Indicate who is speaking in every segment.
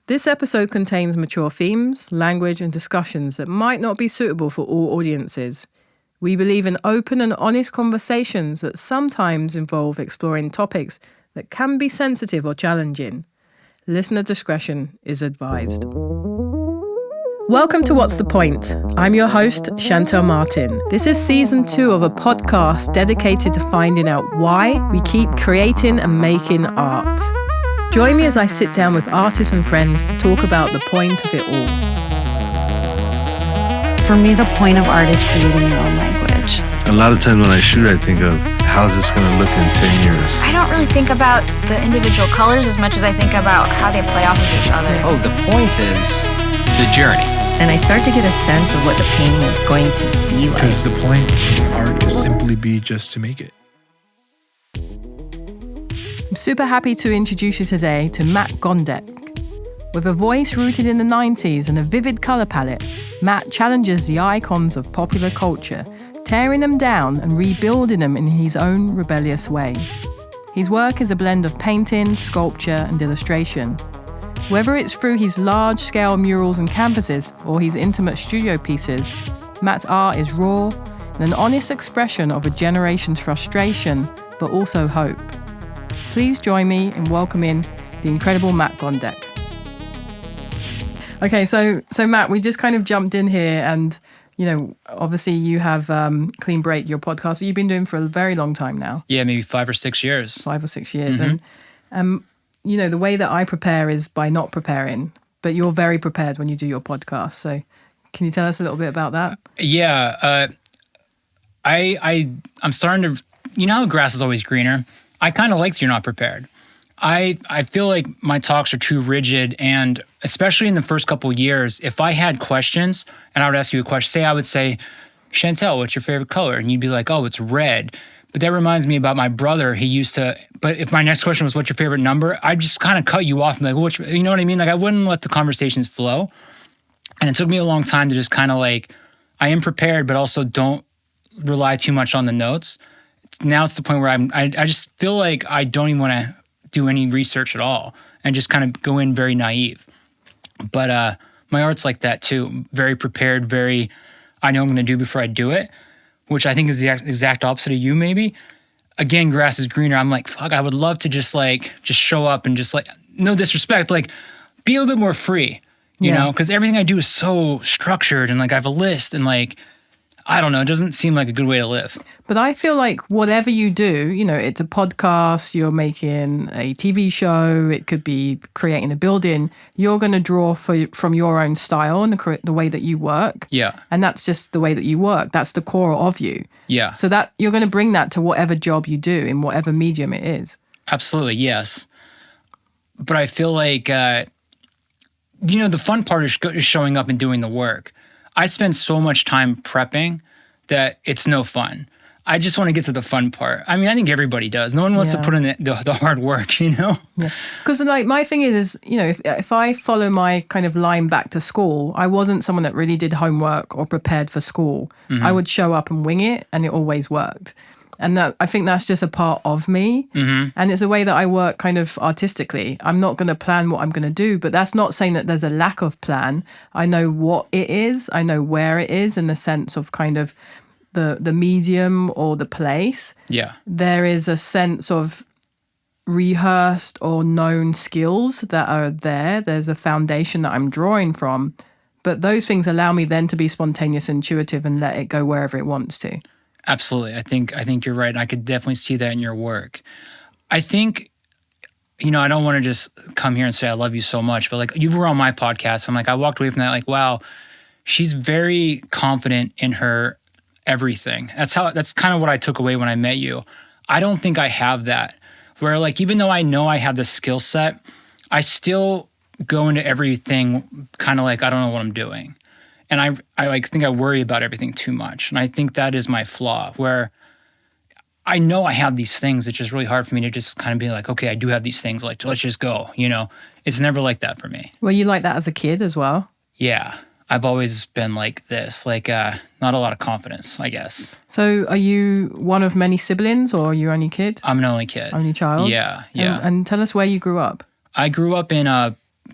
Speaker 1: This episode contains mature themes, language, and discussions that might not be suitable for all audiences. We believe in open and honest conversations that sometimes involve exploring topics that can be sensitive or challenging. Listener discretion is advised. Welcome to What's the Point? I'm your host, Shantell Martin. This is season 2 of a podcast dedicated to finding out why we keep creating and making art. Join me as I sit down with artists and friends to talk about the point of it all.
Speaker 2: For me, the point of art is creating your own language.
Speaker 3: A lot of times when I shoot, I think of how's this going to look in 10 years?
Speaker 4: I don't really think about the individual colors as much as I think about how they play off of each other.
Speaker 5: Oh, the point is the journey.
Speaker 6: And I start to get a sense of what the painting is going to be like.
Speaker 7: Because the point of art is simply be just to make it.
Speaker 1: I'm super happy to introduce you today to Matt Gondek. With a voice rooted in the 90s and a vivid colour palette, Matt challenges the icons of popular culture, tearing them down and rebuilding them in his own rebellious way. His work is a blend of painting, sculpture and illustration. Whether it's through his large-scale murals and canvases or his intimate studio pieces, Matt's art is raw and an honest expression of a generation's frustration, but also hope. Please join me in welcoming the incredible Matt Gondek. Okay, so Matt, we just kind of jumped in here and, you know, obviously you have Clean Break, your podcast, that you've been doing for a very long time now.
Speaker 5: Yeah, maybe 5 or 6 years.
Speaker 1: 5 or 6 years.
Speaker 5: Mm-hmm.
Speaker 1: And, you know, the way that I prepare is by not preparing, but you're very prepared when you do your podcast. So can you tell us a little bit about that?
Speaker 5: Yeah, I'm starting to, you know how grass is always greener? I kind of like that you're not prepared. I feel like my talks are too rigid, and especially in the first couple of years, if I had questions and I would ask you a question, I would say, Shantell, what's your favorite color? And you'd be like, oh, it's red. But that reminds me about my brother. But if my next question was, what's your favorite number? I'd just kind of cut you off and be like, you know what I mean? Like I wouldn't let the conversations flow. And it took me a long time to just kind of like, I am prepared, but also don't rely too much on the notes. Now it's the point where I just feel like I don't even want to do any research at all and just kind of go in very naive. But my art's like that too. Very prepared, I know what I'm going to do before I do it, which I think is the exact opposite of you maybe. Again, grass is greener. I'm like, fuck, I would love to just show up and just like, no disrespect, like be a little bit more free, you know? Because everything I do is so structured and like I have a list and like, I don't know, it doesn't seem like a good way to live. But
Speaker 1: I feel like whatever you do, you know, it's a podcast, you're making a TV show, it could be creating a building, you're going to draw from your own style and the way that you work.
Speaker 5: Yeah.
Speaker 1: And that's just the way that you work. That's the core of you.
Speaker 5: Yeah.
Speaker 1: So that you're going to bring that to whatever job you do in whatever medium it is.
Speaker 5: Absolutely, yes. But I feel like, you know, the fun part is showing up and doing the work. I spend so much time prepping that it's no fun. I just want to get to the fun part. I mean, I think everybody does. No one wants to put in the hard work, you know? Yeah.
Speaker 1: Because like my thing is, you know, if I follow my kind of line back to school, I wasn't someone that really did homework or prepared for school. Mm-hmm. I would show up and wing it and it always worked. And that I think that's just a part of me. Mm-hmm. And it's a way that I work kind of artistically. I'm not going to plan what I'm going to do, but that's not saying that there's a lack of plan. I know what it is. I know where it is in the sense of kind of the medium or the place.
Speaker 5: Yeah.
Speaker 1: There is a sense of rehearsed or known skills that are there. There's a foundation that I'm drawing from. But those things allow me then to be spontaneous, intuitive, and let it go wherever it wants to.
Speaker 5: Absolutely. I think you're right. And I could definitely see that in your work. I think, you know, I don't want to just come here and say I love you so much, but like you were on my podcast. I'm like, I walked away from that like, wow, she's very confident in her everything. That's kind of what I took away when I met you. I don't think I have that. Where like, even though I know I have the skill set, I still go into everything kind of like, I don't know what I'm doing. And I like think I worry about everything too much. And I think that is my flaw, where I know I have these things. It's just really hard for me to just kind of be like, okay, I do have these things. Like, let's just go, you know? It's never like that for me.
Speaker 1: Were you like that as a kid as well?
Speaker 5: Yeah. I've always been like this, like not a lot of confidence, I guess.
Speaker 1: So are you one of many siblings or are you only kid?
Speaker 5: I'm an only kid.
Speaker 1: Only child?
Speaker 5: Yeah.
Speaker 1: And tell us where you grew up.
Speaker 5: I grew up in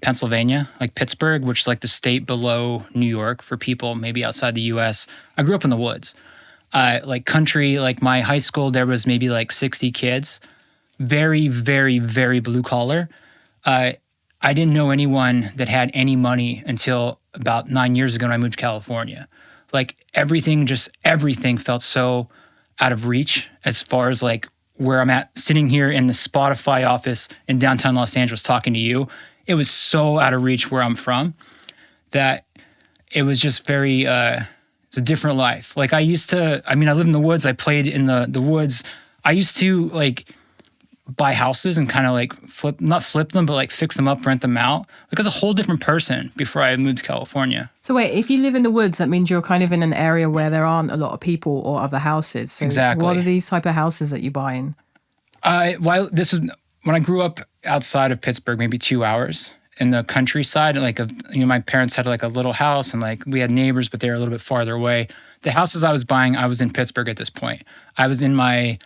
Speaker 5: Pennsylvania, like Pittsburgh, which is like the state below New York for people maybe outside the U.S. I grew up in the woods. Like country, like my high school, there was maybe like 60 kids. Very, very, very blue collar. I didn't know anyone that had any money until about 9 years ago when I moved to California. Like everything felt so out of reach as far as like where I'm at, sitting here in the Spotify office in downtown Los Angeles talking to you. It was so out of reach where I'm from that it was just very, it's a different life. Like I lived in the woods. I played in the woods. I used to like buy houses and kind of like not flip them, but like fix them up, rent them out. Like I was a whole different person before I moved to California.
Speaker 1: So wait, if you live in the woods, that means you're kind of in an area where there aren't a lot of people or other houses. So
Speaker 5: exactly.
Speaker 1: What are these type of houses that you buy in?
Speaker 5: When I grew up outside of Pittsburgh, maybe 2 hours in the countryside, like my parents had like a little house and like we had neighbors, but they were a little bit farther away. The houses I was buying, I was in Pittsburgh at this point. I was in my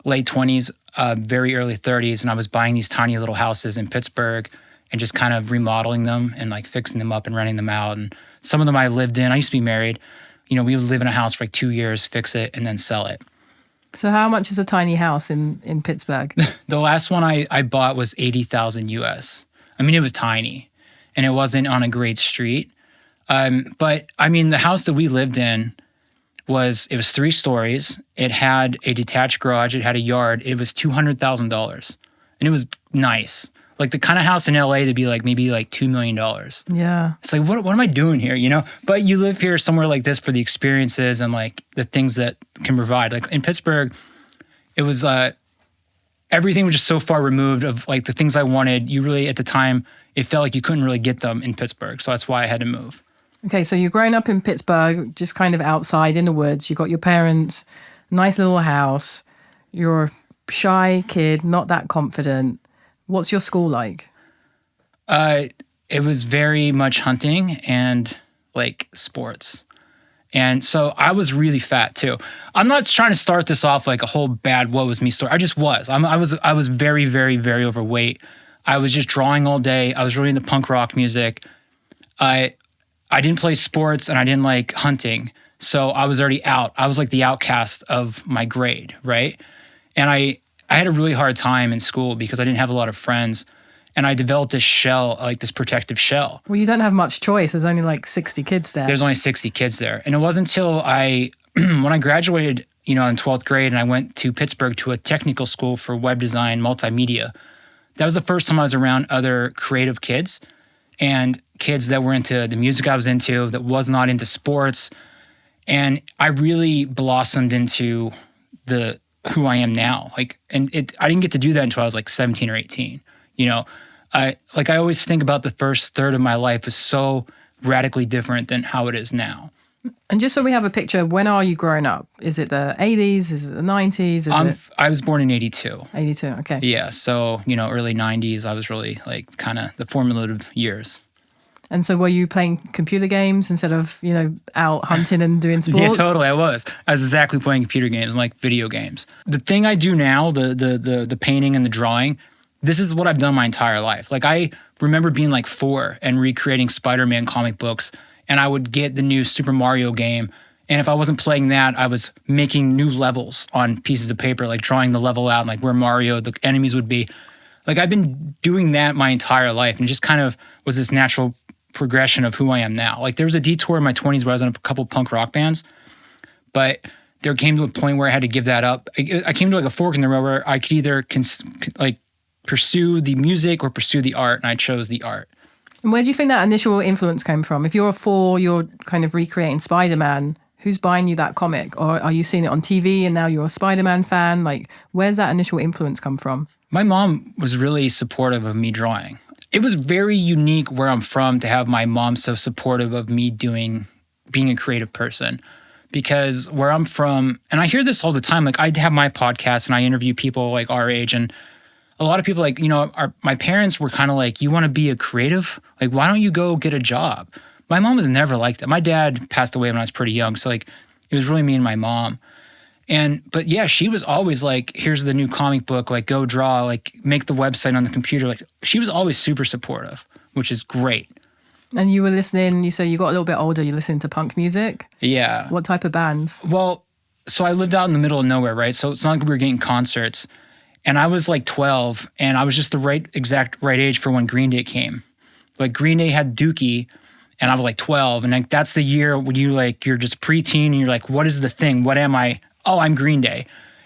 Speaker 5: late 20s, very early 30s, and I was buying these tiny little houses in Pittsburgh and just kind of remodeling them and like fixing them up and renting them out. And some of them I lived in. I used to be married. We would live in a house for like 2 years, fix it, and then sell it.
Speaker 1: So how much is a tiny house in Pittsburgh?
Speaker 5: The last one I bought was $80,000 US. I mean, it was tiny, and it wasn't on a great street. But I mean, the house that we lived in was 3 stories. It had a detached garage. It had a yard. It was $200,000, and it was nice. Like the kind of house in LA to be like maybe like $2 million.
Speaker 1: Yeah.
Speaker 5: It's like, what am I doing here? But you live here somewhere like this for the experiences and like the things that can provide. Like in Pittsburgh, it was, everything was just so far removed of like the things I wanted. You really, at the time, it felt like you couldn't really get them in Pittsburgh. So that's why I had to move.
Speaker 1: Okay. So you're growing up in Pittsburgh, just kind of outside in the woods. You got your parents, nice little house. You're a shy kid, not that confident. What's your school like? It
Speaker 5: was very much hunting and like sports. And so I was really fat too. I'm not trying to start this off like a whole bad what was me story. I just was. I was very, very, very overweight. I was just drawing all day. I was really into punk rock music. I didn't play sports and I didn't like hunting. So I was already out. I was like the outcast of my grade, right? And I had a really hard time in school because I didn't have a lot of friends, and I developed this shell, like this protective shell.
Speaker 1: Well, you don't have much choice. There's only like 60 kids there.
Speaker 5: There's only 60 kids there. And it wasn't until when I graduated, in 12th grade and I went to Pittsburgh to a technical school for web design, multimedia. That was the first time I was around other creative kids and kids that were into the music I was into, that was not into sports. And I really blossomed into who I am now. I didn't get to do that until I was like 17 or 18. I always think about the first third of my life is so radically different than how it is now.
Speaker 1: And just so we have a picture, when are you growing up? Is it the 80s? Is it the 90s?
Speaker 5: I was born in 82.
Speaker 1: 82, okay.
Speaker 5: Yeah, so, early 90s, I was really like kind of the formative years.
Speaker 1: And so were you playing computer games instead of, out hunting and doing sports?
Speaker 5: Yeah, totally, I was. I was exactly playing computer games, like video games. The thing I do now, the painting and the drawing, this is what I've done my entire life. Like I remember being like 4 and recreating Spider-Man comic books, and I would get the new Super Mario game. And if I wasn't playing that, I was making new levels on pieces of paper, like drawing the level out, like where Mario, the enemies would be. Like I've been doing that my entire life, and it just kind of was this natural progression of who I am now. Like there was a detour in my 20s where I was in a couple punk rock bands, but there came to a point where I had to give that up. I came to like a fork in the road where I could either pursue the music or pursue the art, and I chose the art.
Speaker 1: And where do you think that initial influence came from? If you're a 4, you're kind of recreating Spider-Man, who's buying you that comic? Or are you seeing it on TV and now you're a Spider-Man fan? Like, where's that initial influence come from?
Speaker 5: My mom was really supportive of me drawing. It was very unique where I'm from to have my mom so supportive of me being a creative person. Because where I'm from, and I hear this all the time, like I have my podcast and I interview people like our age, and a lot of people like, my parents were kind of like, you want to be a creative? Like, why don't you go get a job? My mom was never like that. My dad passed away when I was pretty young. So like, it was really me and my mom. But yeah, she was always like, here's the new comic book, like go draw, like make the website on the computer. Like she was always super supportive. which is great.
Speaker 1: And you were listening, you say you got a little bit older, you listened to punk music?
Speaker 5: Yeah.
Speaker 1: What type of bands?
Speaker 5: Well, so I lived out in the middle of nowhere, right? So it's not like we were getting concerts. And I was like 12, and I was just the exact right age for when Green Day came. Like Green Day had Dookie, and I was like 12. And like that's the year when you're just preteen, and you're like, what is the thing? What am I? Oh, I'm Green Day.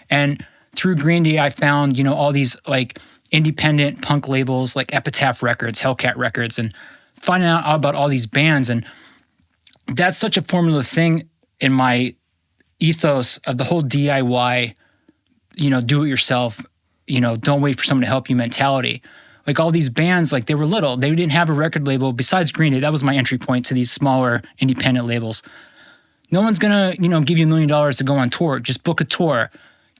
Speaker 5: And through Green Day, I found, all these like independent punk labels like Epitaph Records, Hellcat Records, and finding out about all these bands. And that's such a formula thing in my ethos of the whole DIY, do it yourself, don't wait for someone to help you mentality. Like all these bands, like they were little, they didn't have a record label besides Green Day. That was my entry point to these smaller independent labels. No one's gonna, give you $1 million to go on tour. Just book a tour.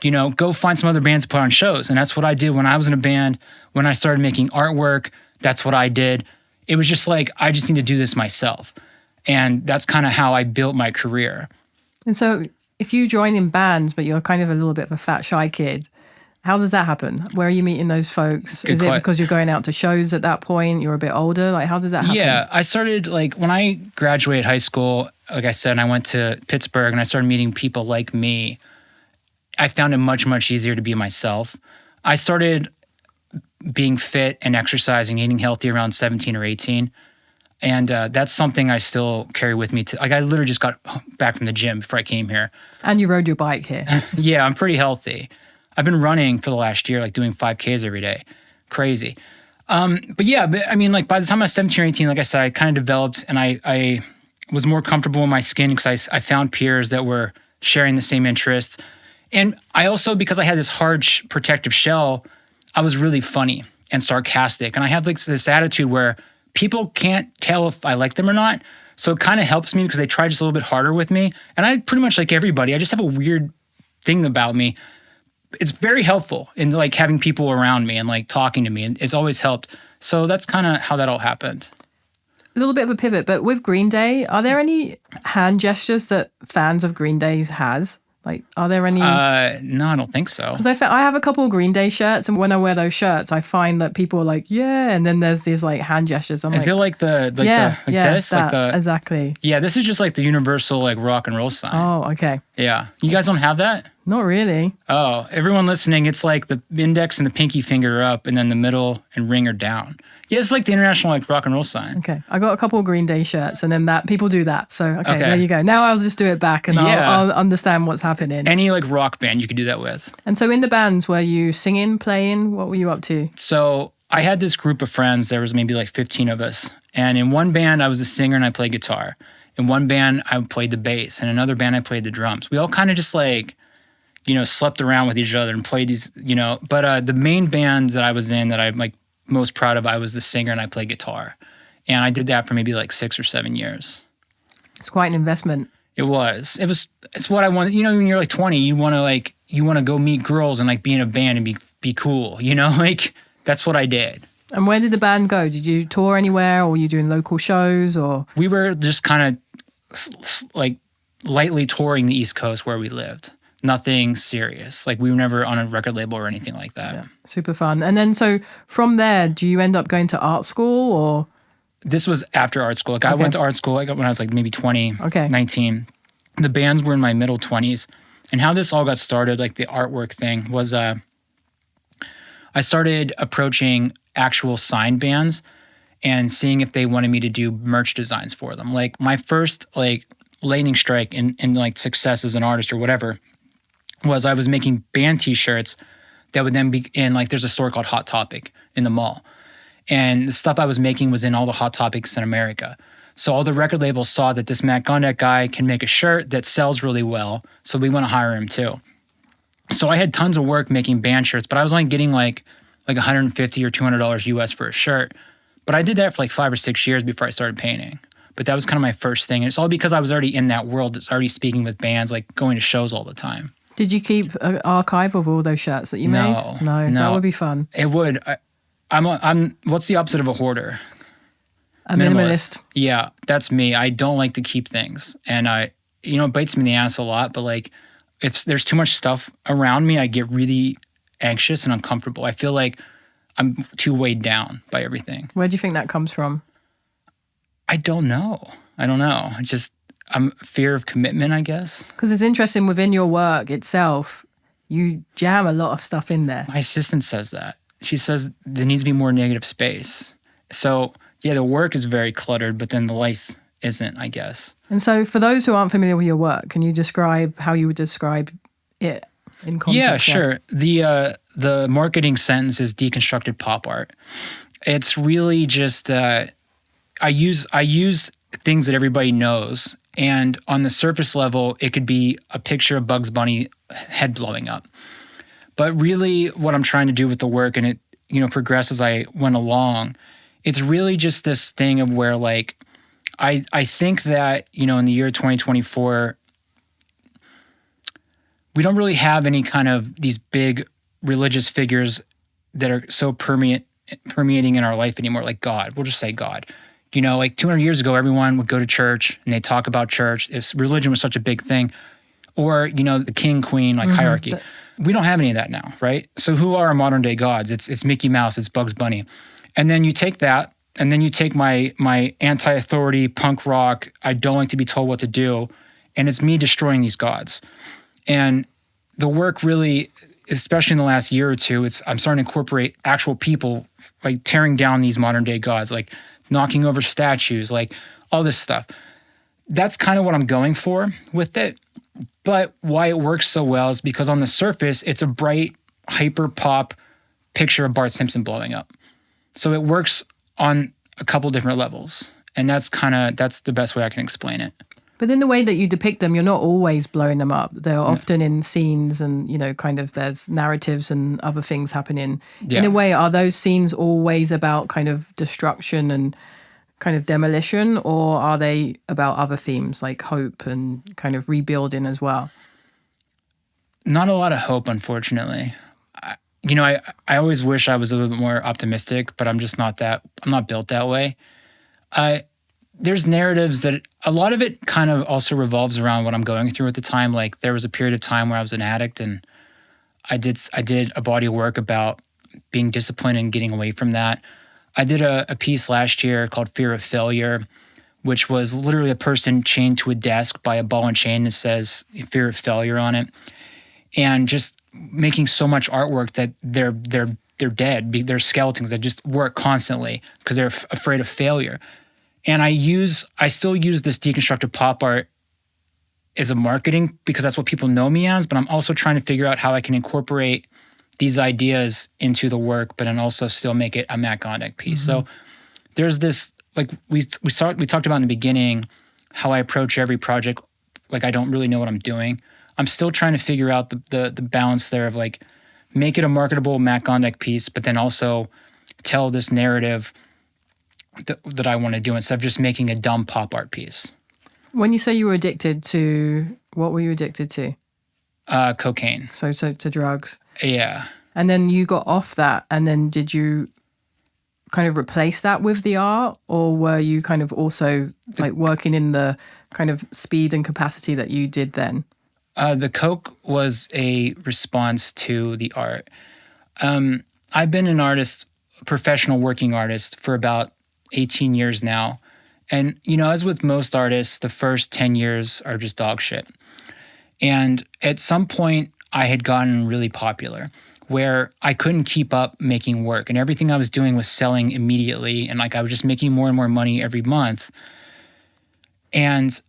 Speaker 5: Go find some other bands to put on shows. And that's what I did when I was in a band. When I started making artwork, that's what I did. It was just like, I just need to do this myself. And that's kind of how I built my career.
Speaker 1: And so if you join in bands, but you're kind of a little bit of a fat, shy kid, how does that happen? Where are you meeting those folks? Is it because you're going out to shows at that point? You're a bit older? Like, how did that happen?
Speaker 5: Yeah, I started, like, when I graduated high school, like I said, I went to Pittsburgh and I started meeting people like me. I found it much, much easier to be myself. I started being fit and exercising, eating healthy around 17 or 18. And that's something I still carry with me. I literally just got back from the gym before I came here.
Speaker 1: And you rode your bike here.
Speaker 5: Yeah, I'm pretty healthy. I've been running for the last year, like doing 5Ks every day. Crazy. But I mean, like by the time I was 17 or 18, like I said, I kind of developed and I was more comfortable in my skin because I found peers that were sharing the same interests. And I also, because I had this hard protective shell, I was really funny and sarcastic. And I have like this attitude where people can't tell if I like them or not. So it kind of helps me because they try just a little bit harder with me. And I pretty much like everybody. I just have a weird thing about me. It's very helpful in like having people around me and like talking to me. And it's always helped. So that's kind of how that all happened.
Speaker 1: A little bit of a pivot, but with Green Day, are there any hand gestures that fans of Green Day has? Like, are there any?
Speaker 5: No, I don't think so.
Speaker 1: Because I have a couple of Green Day shirts, and when I wear those shirts, I find that people are like, yeah, and then there's these like hand gestures.
Speaker 5: Is it like this?
Speaker 1: Exactly.
Speaker 5: Yeah, this is just like the universal like rock and roll sign.
Speaker 1: Oh, okay.
Speaker 5: Yeah. You guys don't have that?
Speaker 1: Not really.
Speaker 5: Oh, everyone listening, it's like the index and the pinky finger are up, and then the middle and ring are down. Yeah, it's like the international like rock and roll sign.
Speaker 1: Okay, I got a couple of Green Day shirts, and then that people do that. So okay, there you go. Now I'll just do it back, and I'll understand what's happening.
Speaker 5: Any like rock band you could do that with.
Speaker 1: And so in the bands, were you singing, playing? What were you up to?
Speaker 5: So I had this group of friends. There was maybe like 15 of us, and in one band I was a singer and I played guitar. In one band I played the bass, and another band I played the drums. We all kind of just like, slept around with each other and played these, But the main band that I was in that I'm like most proud of, I was the singer and I played guitar. And I did that for maybe like 6 or 7 years.
Speaker 1: It's quite an investment.
Speaker 5: It was. It's what I wanted. When you're like 20, you want to go meet girls and like be in a band and be cool, Like that's what I did.
Speaker 1: And where did the band go? Did you tour anywhere, or were you doing local shows, or?
Speaker 5: We were just kind of like lightly touring the East Coast where we lived. Nothing serious. Like we were never on a record label or anything like that.
Speaker 1: Yeah, super fun. And then so from there, do you end up going to art school or?
Speaker 5: This was after art school. Like I went to art school when I was like maybe 20, 19. The bands were in my middle 20s. And how this all got started, like the artwork thing, was I started approaching actual signed bands and seeing if they wanted me to do merch designs for them. Like my first like lightning strike in like success as an artist or whatever was I was making band t-shirts that would then be in like, there's a store called Hot Topic in the mall. And the stuff I was making was in all the Hot Topics in America. So all the record labels saw that this Matt Gondek guy can make a shirt that sells really well. So we want to hire him too. So I had tons of work making band shirts, but I was only getting like $150 or $200 US for a shirt. But I did that for like 5 or 6 years before I started painting. But that was kind of my first thing. And it's all because I was already in that world. It's already speaking with bands, like going to shows all the time.
Speaker 1: Did you keep an archive of all those shirts that you made? No, that would be fun.
Speaker 5: It would. I'm. What's the opposite of a hoarder?
Speaker 1: A minimalist.
Speaker 5: Yeah, that's me. I don't like to keep things, and it bites me in the ass a lot. But like, if there's too much stuff around me, I get really anxious and uncomfortable. I feel like I'm too weighed down by everything.
Speaker 1: Where do you think that comes from?
Speaker 5: I don't know. I'm fear of commitment, I guess.
Speaker 1: Because it's interesting within your work itself, you jam a lot of stuff in there.
Speaker 5: My assistant says that. She says there needs to be more negative space. So yeah, the work is very cluttered, but then the life isn't, I guess.
Speaker 1: And so for those who aren't familiar with your work, can you describe how you would describe it in context?
Speaker 5: Yeah, sure. The marketing sentence is deconstructed pop art. It's really just I use things that everybody knows, and on the surface level, it could be a picture of Bugs Bunny head blowing up. But really, what I'm trying to do with the work, and it progressed as I went along, it's really just this thing of where like I think that in the year 2024. We don't really have any kind of these big religious figures that are so permeating in our life anymore, like God. We'll just say God. Like 200 years ago, everyone would go to church and they talk about church. If religion was such a big thing, or the king, queen, like hierarchy. We don't have any of that now, right? So who are our modern day gods? It's Mickey Mouse, it's Bugs Bunny, and then you take that, and then you take my anti-authority punk rock. I don't like to be told what to do, and it's me destroying these gods. And the work really, especially in the last year or two, I'm starting to incorporate actual people, like tearing down these modern day gods, like knocking over statues, like all this stuff. That's kind of what I'm going for with it. But why it works so well is because on the surface, it's a bright, hyper pop picture of Bart Simpson blowing up. So it works on a couple different levels. And that's the best way I can explain it.
Speaker 1: But in the way that you depict them, you're not always blowing them up. They're often in scenes and, kind of there's narratives and other things happening. Yeah. In a way, are those scenes always about kind of destruction and kind of demolition, or are they about other themes like hope and kind of rebuilding as well?
Speaker 5: Not a lot of hope, unfortunately. I always wish I was a little bit more optimistic, but I'm not built that way. There's narratives that a lot of it kind of also revolves around what I'm going through at the time. Like there was a period of time where I was an addict, and I did a body of work about being disciplined and getting away from that. I did a piece last year called Fear of Failure, which was literally a person chained to a desk by a ball and chain that says Fear of Failure on it. And just making so much artwork that they're dead. They're skeletons that just work constantly because they're afraid of failure. And I still use this deconstructed pop art as a marketing because that's what people know me as, but I'm also trying to figure out how I can incorporate these ideas into the work, but then also still make it a Matt Gondek piece. Mm-hmm. So there's this, like we talked about in the beginning, how I approach every project, like I don't really know what I'm doing. I'm still trying to figure out the balance there of like, make it a marketable Matt Gondek piece, but then also tell this narrative that I want to do instead of just making a dumb pop art piece.
Speaker 1: When you say you were addicted to, what were you addicted to?
Speaker 5: Cocaine.
Speaker 1: So to drugs.
Speaker 5: Yeah.
Speaker 1: And then you got off that, and then did you kind of replace that with the art, or were you kind of also like working in the kind of speed and capacity that you did then?
Speaker 5: The coke was a response to the art. I've been an artist, a professional working artist, for about 18 years now. And, as with most artists, the first 10 years are just dog shit. And at some point, I had gotten really popular where I couldn't keep up making work. And everything I was doing was selling immediately. And like I was just making more and more money every month. And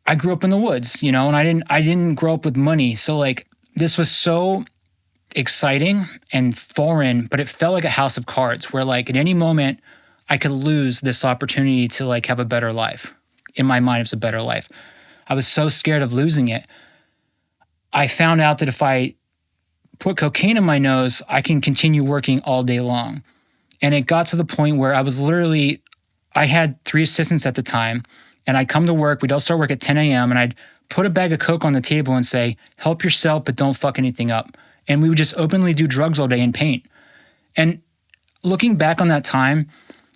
Speaker 5: I grew up in the woods, and I didn't grow up with money. So like this was so exciting and foreign, but it felt like a house of cards where like at any moment I could lose this opportunity to like have a better life. In my mind, it was a better life. I was so scared of losing it. I found out that if I put cocaine in my nose, I can continue working all day long. And it got to the point where I had 3 assistants at the time, and I'd come to work, we'd all start work at 10 a.m., and I'd put a bag of coke on the table and say, help yourself, but don't fuck anything up. And we would just openly do drugs all day and paint. And looking back on that time,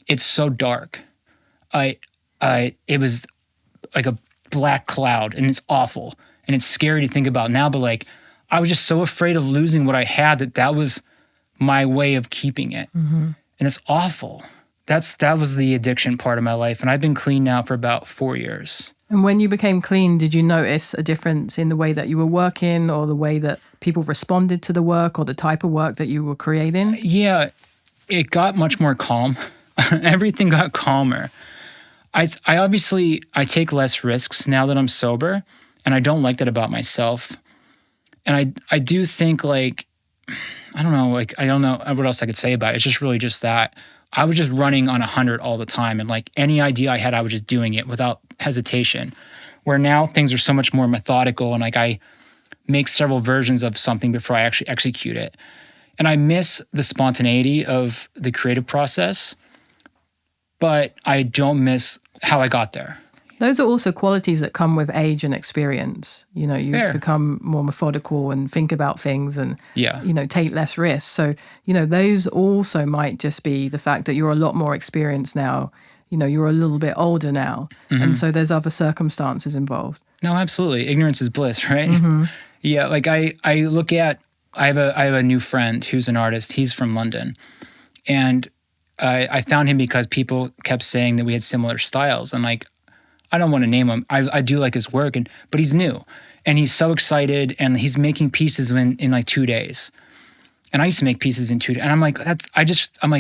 Speaker 5: it's so dark. It was like a black cloud, and it's awful. And it's scary to think about now, but like, I was just so afraid of losing what I had that was my way of keeping it. And it's awful. That was the addiction part of my life. And I've been clean now for about 4 years.
Speaker 1: And when you became clean, did you notice a difference in the way that you were working or the way that people responded to the work or the type of work that you were creating?
Speaker 5: Yeah, it got much more calm. Everything got calmer. I take less risks now that I'm sober, and I don't like that about myself. And I do think I don't know what else I could say about it. It's just really just that. I was just running on 100 all the time. And like any idea I had, I was just doing it without hesitation. Where now things are so much more methodical and like I make several versions of something before I actually execute it. And I miss the spontaneity of the creative process, but I don't miss how I got there.
Speaker 1: Those are also qualities that come with age and experience. You know, you become more methodical and think about things and, take less risks. So, those also might just be the fact that you're a lot more experienced now. You're a little bit older now. And so there's other circumstances involved.
Speaker 5: No, absolutely. Ignorance is bliss, right? Yeah, like I have a new friend who's an artist. He's from London. And I found him because people kept saying that we had similar styles. And like, I don't want to name him. I do like his work, but he's new. And he's so excited and he's making pieces in like 2 days. And I used to make pieces in 2 days. And I'm like,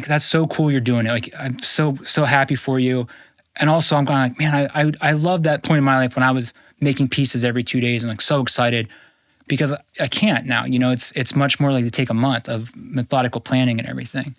Speaker 5: that's so cool you're doing it. Like, I'm so happy for you. And also I'm going like, man, I love that point in my life when I was making pieces every 2 days and like so excited because I can't now. It's much more like to take a month of methodical planning and everything.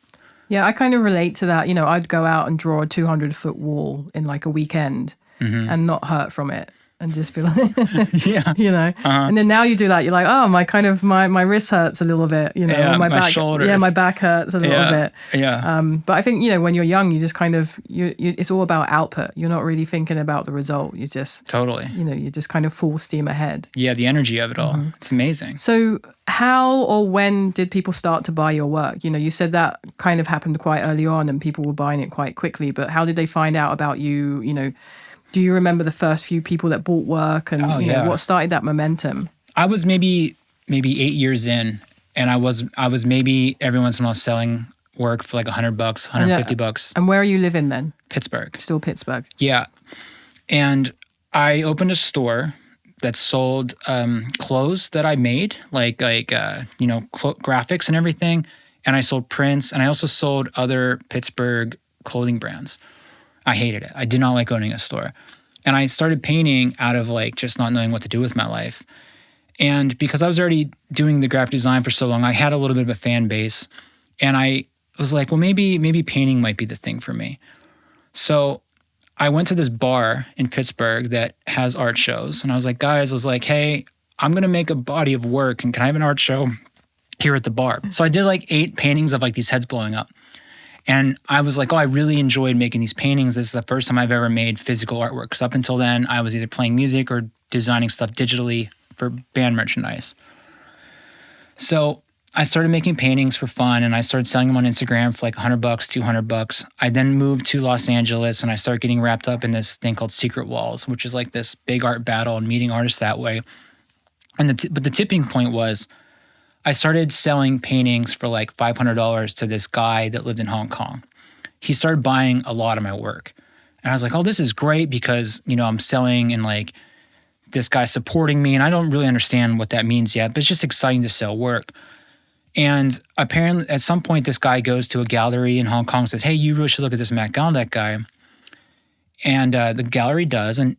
Speaker 1: Yeah, I kind of relate to that. I'd go out and draw a 200-foot wall in like a weekend and not hurt from it. And just be like, And then now you do that, you're like, oh, my wrist hurts a little bit, or
Speaker 5: my
Speaker 1: back,
Speaker 5: shoulders.
Speaker 1: Yeah, my back hurts a little bit.
Speaker 5: Yeah.
Speaker 1: But I think, when you're young, you just it's all about output. You're not really thinking about the result. You just,
Speaker 5: totally,
Speaker 1: you just kind of full steam ahead.
Speaker 5: Yeah, the energy of it all. It's amazing.
Speaker 1: So how or when did people start to buy your work? You said that kind of happened quite early on and people were buying it quite quickly, but how did they find out about you, Do you remember the first few people that bought work and what started that momentum?
Speaker 5: I was maybe 8 years in, and I was maybe every once in a while selling work for like $100, $150.
Speaker 1: And where are you living then?
Speaker 5: Pittsburgh.
Speaker 1: Still Pittsburgh.
Speaker 5: Yeah. And I opened a store that sold clothes that I made, graphics and everything. And I sold prints, and I also sold other Pittsburgh clothing brands. I hated it. I did not like owning a store. And I started painting out of like just not knowing what to do with my life. And because I was already doing the graphic design for so long, I had a little bit of a fan base. And I was like, well, maybe painting might be the thing for me. So I went to this bar in Pittsburgh that has art shows. And I was like, hey, I'm going to make a body of work. And can I have an art show here at the bar? So I did like 8 paintings of like these heads blowing up. And I was like, I really enjoyed making these paintings. This is the first time I've ever made physical artwork. Because up until then, I was either playing music or designing stuff digitally for band merchandise. So I started making paintings for fun, and I started selling them on Instagram for like $100, $200. I then moved to Los Angeles, and I started getting wrapped up in this thing called Secret Walls, which is like this big art battle and meeting artists that way. And but the tipping point was, I started selling paintings for like $500 to this guy that lived in Hong Kong. He started buying a lot of my work. And I was like, this is great because, I'm selling and like this guy's supporting me. And I don't really understand what that means yet, but it's just exciting to sell work. And apparently at some point, this guy goes to a gallery in Hong Kong and says, hey, you really should look at this Matt Gondek guy. And the gallery does. And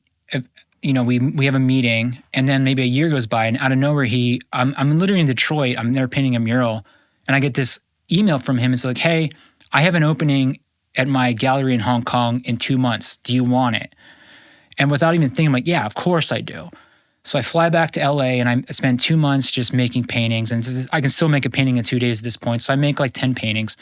Speaker 5: we have a meeting, and then maybe a year goes by, and out of nowhere, I'm literally in Detroit. I'm there painting a mural, and I get this email from him. It's like, hey, I have an opening at my gallery in Hong Kong in 2 months. Do you want it? And without even thinking, I'm like, yeah, of course I do. So I fly back to LA, and I spend 2 months just making paintings, and I can still make a painting in 2 days at this point. So I make like 10 paintings.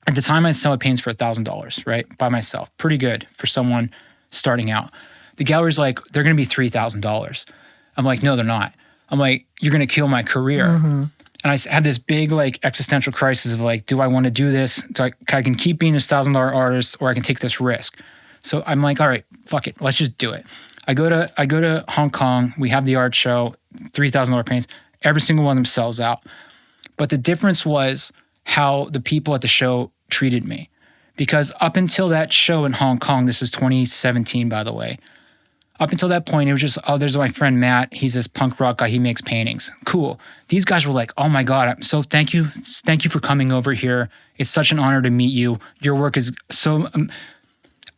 Speaker 5: At the time, I sell paintings for $1,000, right, by myself. Pretty good for someone starting out. The gallery's like, they're going to be $3,000. I'm like, no, they're not. I'm like, you're going to kill my career. And I had this big like existential crisis of like, do I want to do this? So I can keep being this $1,000 artist, or I can take this risk. So I'm like, all right, fuck it. Let's just do it. I go to Hong Kong. We have the art show, $3,000 paintings. Every single one of them sells out. But the difference was how the people at the show treated me. Because up until that show in Hong Kong, this is 2017, by the way, up until that point, it was just, oh, there's my friend Matt. He's this punk rock guy. He makes paintings. Cool. These guys were like, oh my God, so thank you for coming over here. It's such an honor to meet you. Your work is so,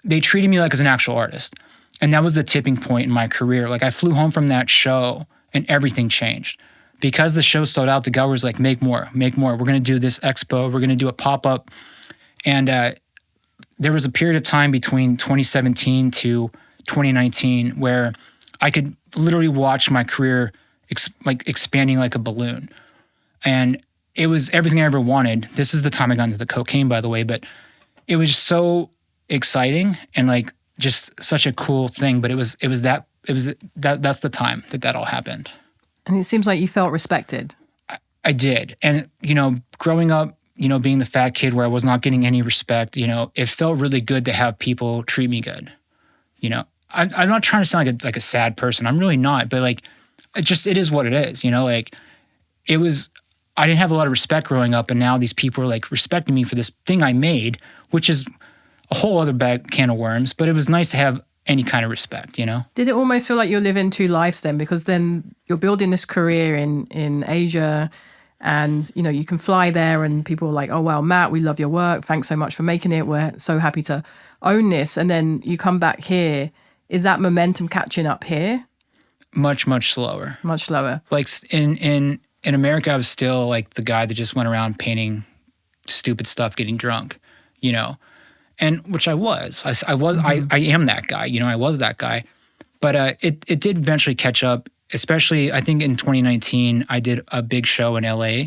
Speaker 5: they treated me like as an actual artist. And that was the tipping point in my career. Like I flew home from that show and everything changed. Because the show sold out, the guy was like, make more. We're going to do this expo. We're going to do a pop-up. And there was a period of time between 2017 to 2019 where I could literally watch my career expanding like a balloon. And it was everything I ever wanted. This is the time I got into the cocaine, by the way, but it was so exciting and like just such a cool thing. But that's the time that all happened.
Speaker 1: And it seems like you felt respected.
Speaker 5: I did. And, growing up, being the fat kid where I was not getting any respect, it felt really good to have people treat me good. I'm not trying to sound like a sad person. I'm really not. But like, it is what it is. I didn't have a lot of respect growing up, and now these people are like respecting me for this thing I made, which is a whole other can of worms. But it was nice to have any kind of respect, Did
Speaker 1: it almost feel like you're living two lives then? Because then you're building this career in Asia, and you can fly there, and people are like, oh wow, Matt, we love your work. Thanks so much for making it. We're so happy to own this. And then you come back here. Is that momentum catching up here?
Speaker 5: Much, much slower.
Speaker 1: Much slower.
Speaker 5: Like in America, I was still like the guy that just went around painting stupid stuff, getting drunk, and which I was. I am that guy. I was that guy. But it did eventually catch up, especially I think in 2019, I did a big show in LA.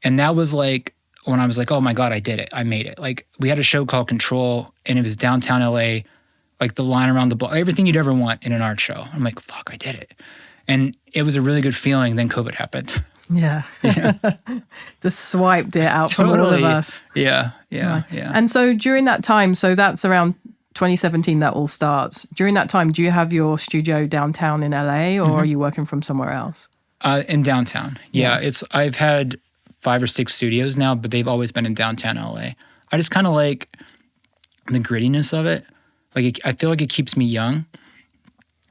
Speaker 5: And that was like when I was like, oh my God, I did it. I made it. Like we had a show called Control, and it was downtown LA, like the line around the block, everything you'd ever want in an art show. I'm like, fuck, I did it. And it was a really good feeling. Then COVID happened.
Speaker 1: Yeah. Just swiped it out from all of us.
Speaker 5: Yeah.
Speaker 1: And so during that time, so that's around 2017 that all starts. During that time, do you have your studio downtown in LA, or are you working from somewhere else?
Speaker 5: In downtown. Yeah. I've had 5 or 6 studios now, but they've always been in downtown LA. I just kind of like the grittiness of it. Like I feel like it keeps me young.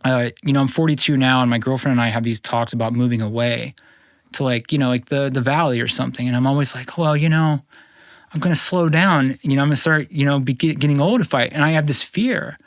Speaker 5: I'm 42 now, and my girlfriend and I have these talks about moving away to like the valley or something. And I'm always like, well, I'm going to slow down. I'm going to start, getting old and I have this fear.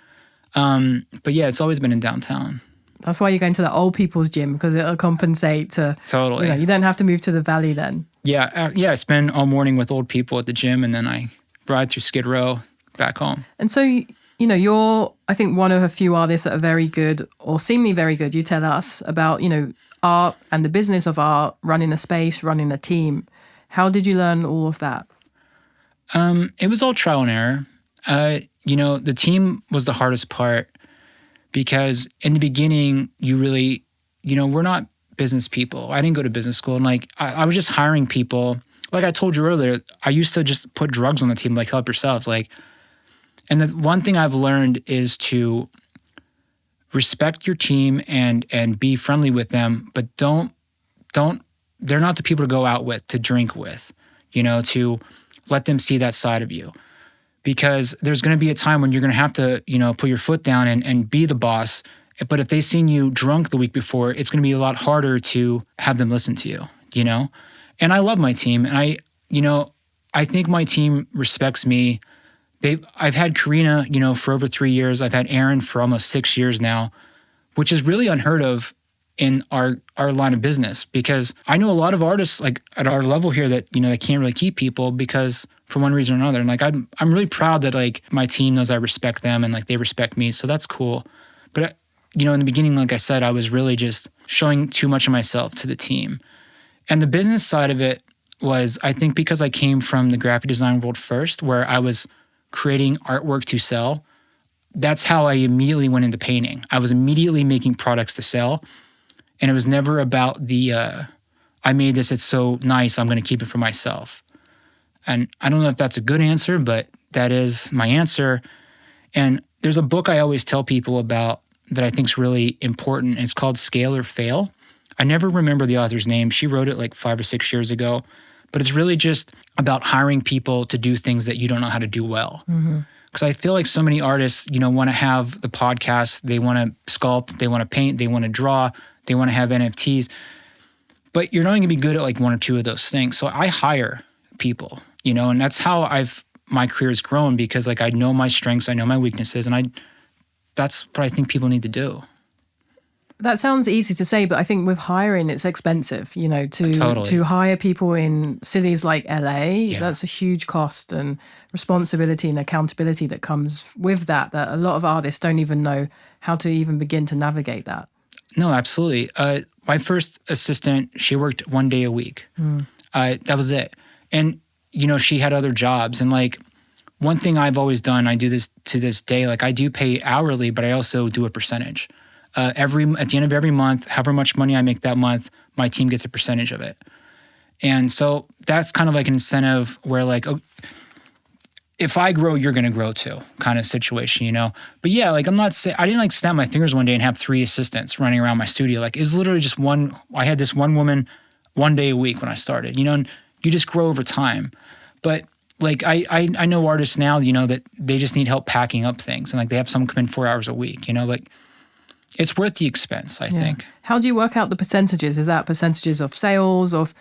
Speaker 5: But yeah, it's always been in downtown.
Speaker 1: That's why you're going to the old people's gym, because it'll compensate to.
Speaker 5: Totally.
Speaker 1: You don't have to move to the valley then.
Speaker 5: Yeah. I spend all morning with old people at the gym, and then I ride through Skid Row back home.
Speaker 1: And so, you're, I think, one of a few artists that are very good, or seemingly very good. You tell us about, art and the business of art, running a space, running a team. How did you learn all of that?
Speaker 5: It was all trial and error. The team was the hardest part, because in the beginning, you really, we're not business people. I didn't go to business school, and like I was just hiring people. Like I told you earlier, I used to just put drugs on the team, like help yourselves, like. And the one thing I've learned is to respect your team and be friendly with them, but don't. They're not the people to go out with, to drink with, to let them see that side of you. Because there's going to be a time when you're going to have to, put your foot down and be the boss. But if they've seen you drunk the week before, it's going to be a lot harder to have them listen to you, And I love my team. And I think my team respects me. I've had Karina, for over 3 years. I've had Aaron for almost 6 years now, which is really unheard of in our line of business, because I know a lot of artists like at our level here that, they can't really keep people because for one reason or another. And like, I'm really proud that like my team knows I respect them and like they respect me. So that's cool. But, in the beginning, like I said, I was really just showing too much of myself to the team. And the business side of it was, I think, because I came from the graphic design world first, where I was creating artwork to sell. That's how I immediately went into painting. I was immediately making products to sell. And it was never about I made this, it's so nice, I'm going to keep it for myself. And I don't know if that's a good answer, but that is my answer. And there's a book I always tell people about that I think is really important. It's called Scale or Fail. I never remember the author's name. She wrote it like 5 or 6 years ago. but it's really just about hiring people to do things that you don't know how to do well. Because I feel like so many artists, want to have the podcast, they want to sculpt, they want to paint, they want to draw, they want to have NFTs, but you're not going to be good at like one or two of those things. So I hire people, and that's how my career has grown, because like I know my strengths, I know my weaknesses, and that's what I think people need to do.
Speaker 1: That sounds easy to say, but I think with hiring, it's expensive, to hire people in cities like LA. That's a huge cost and responsibility and accountability that comes with that a lot of artists don't even know how to even begin to navigate that.
Speaker 5: No, absolutely. My first assistant, she worked 1 day a week. That was it. And, she had other jobs. And like, one thing I've always done, I do this to this day, like I do pay hourly, but I also do a percentage. At the end of every month, however much money I make that month, my team gets a percentage of it. And so that's kind of like an incentive where like, if I grow, you're going to grow too, kind of situation, But yeah, like I didn't like snap my fingers one day and have 3 assistants running around my studio. Like it was literally just I had this one woman 1 day a week when I started, and you just grow over time. But like I know artists now, that they just need help packing up things, and like they have someone come in 4 hours a week, like it's worth the expense, I think.
Speaker 1: How do you work out the percentages? Is that percentages of sales, of,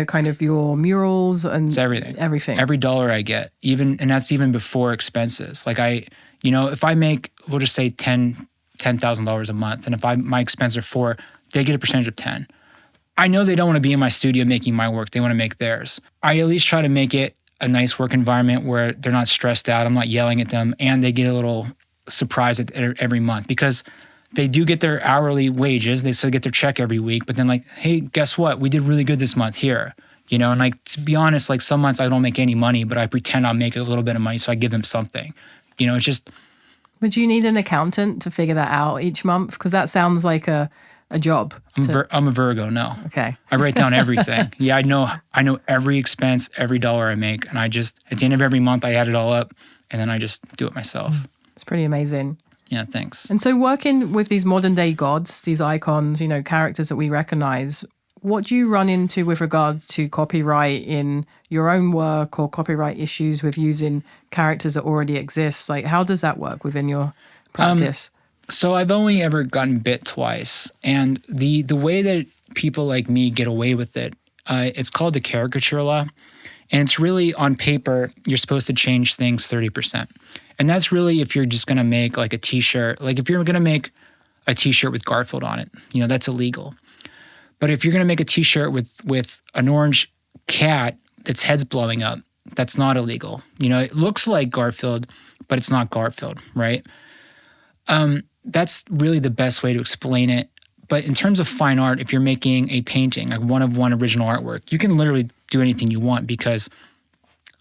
Speaker 1: kind of your murals and
Speaker 5: it's everything?
Speaker 1: Everything.
Speaker 5: Every dollar I get, and that's even before expenses. Like if I make, we'll just say $10,000 a month, and if my expenses are 4, they get a percentage of 10. I know they don't want to be in my studio making my work. They want to make theirs. I at least try to make it a nice work environment where they're not stressed out. I'm not yelling at them, and they get a little surprise every month, because they do get their hourly wages. They still get their check every week, but then like, hey, guess what? We did really good this month here, and like, to be honest, like some months I don't make any money, but I pretend I'll make a little bit of money. So I give them something, it's just.
Speaker 1: Would you need an accountant to figure that out each month? Because that sounds like a job.
Speaker 5: I'm a Virgo. No.
Speaker 1: Okay.
Speaker 5: I write down everything. Yeah. I know every expense, every dollar I make. And I just, at the end of every month, I add it all up, and then I just do it myself.
Speaker 1: It's pretty amazing.
Speaker 5: Yeah, thanks.
Speaker 1: And so working with these modern day gods, these icons, characters that we recognize, what do you run into with regards to copyright in your own work, or copyright issues with using characters that already exist? Like, how does that work within your practice?
Speaker 5: So I've only ever gotten bit twice. And the way that people like me get away with it, it's called the caricature law. And it's really, on paper, you're supposed to change things 30%. And that's really if you're just going to make like a t-shirt, like if you're going to make a t-shirt with Garfield on it, that's illegal. But if you're going to make a t-shirt with an orange cat that's head's blowing up, that's not illegal. It looks like Garfield, but it's not Garfield, right? That's really the best way to explain it. But in terms of fine art, if you're making a painting, like one of one original artwork, you can literally do anything you want, because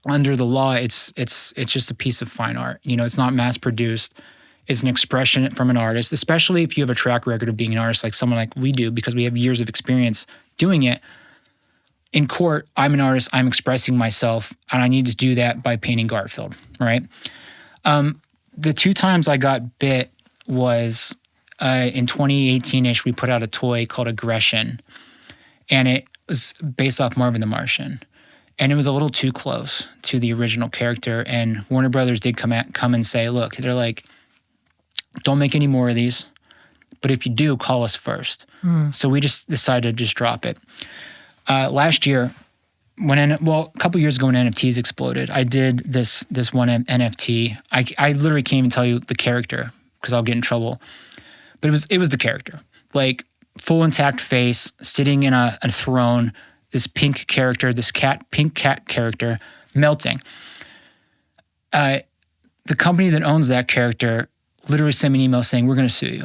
Speaker 5: under the law, it's just a piece of fine art. It's not mass produced. It's an expression from an artist, especially if you have a track record of being an artist like someone like we do, because we have years of experience doing it. In court, I'm an artist, I'm expressing myself, and I need to do that by painting Garfield, right? The 2 times I got bit was in 2018-ish, we put out a toy called Aggression, and it was based off Marvin the Martian. And it was a little too close to the original character. And Warner Brothers did come and say, look, they're like, don't make any more of these. But if you do, call us first. So we just decided to just drop it. Last year, a couple years ago when NFTs exploded, I did this one NFT. I literally can't even tell you the character because I'll get in trouble. But it was the character. Like, full intact face, sitting in a throne, this pink character, pink cat character, melting. The company that owns that character literally sent me an email saying, we're going to sue you.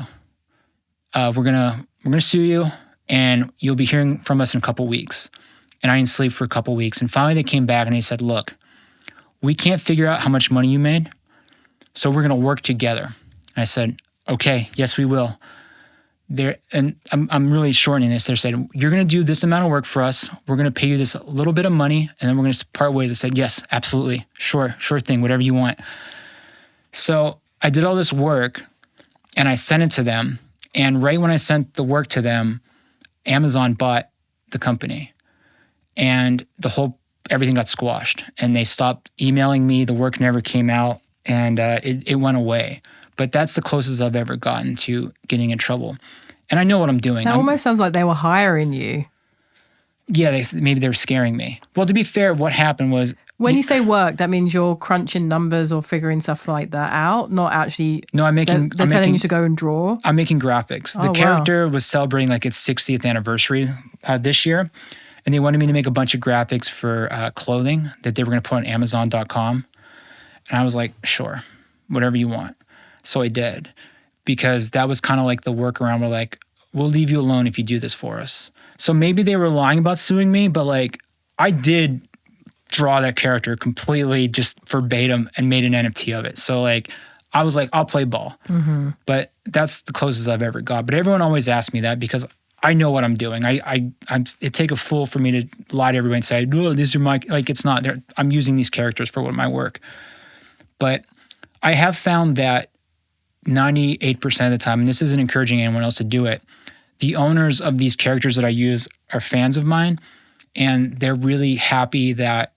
Speaker 5: We're going to sue you, and you'll be hearing from us in a couple weeks. And I didn't sleep for a couple weeks. And finally they came back and they said, look, we can't figure out how much money you made, so we're going to work together. And I said, okay, yes, we will. And I'm really shortening this. They said, you're going to do this amount of work for us. We're going to pay you this little bit of money, and then we're going to part ways. I said, yes, absolutely. Sure thing, whatever you want. So I did all this work, and I sent it to them. And right when I sent the work to them, Amazon bought the company. And the whole everything got squashed and they stopped emailing me. The work never came out and it went away. But that's the closest I've ever gotten to getting in trouble. And I know what I'm doing.
Speaker 1: That almost sounds like they were hiring you.
Speaker 5: Yeah, maybe they were scaring me. Well, to be fair, what happened was...
Speaker 1: When you say work, that means you're crunching numbers or figuring stuff like that out, not actually...
Speaker 5: No, I'm making...
Speaker 1: They're telling you to go and draw?
Speaker 5: I'm making graphics. The character was celebrating like its 60th anniversary this year, and they wanted me to make a bunch of graphics for clothing that they were going to put on Amazon.com. And I was like, sure, whatever you want. So I did, because that was kind of like the workaround. We're like, we'll leave you alone if you do this for us. So maybe they were lying about suing me, but like I did draw that character completely just verbatim and made an NFT of it. So like I was like, I'll play ball. But that's the closest I've ever got. But everyone always asks me that because I know what I'm doing. It take a fool for me to lie to everybody and say, "Oh, these are my," like it's not. I'm using these characters for my work. But I have found that 98% of the time, and this isn't encouraging anyone else to do it, the owners of these characters that I use are fans of mine, and they're really happy that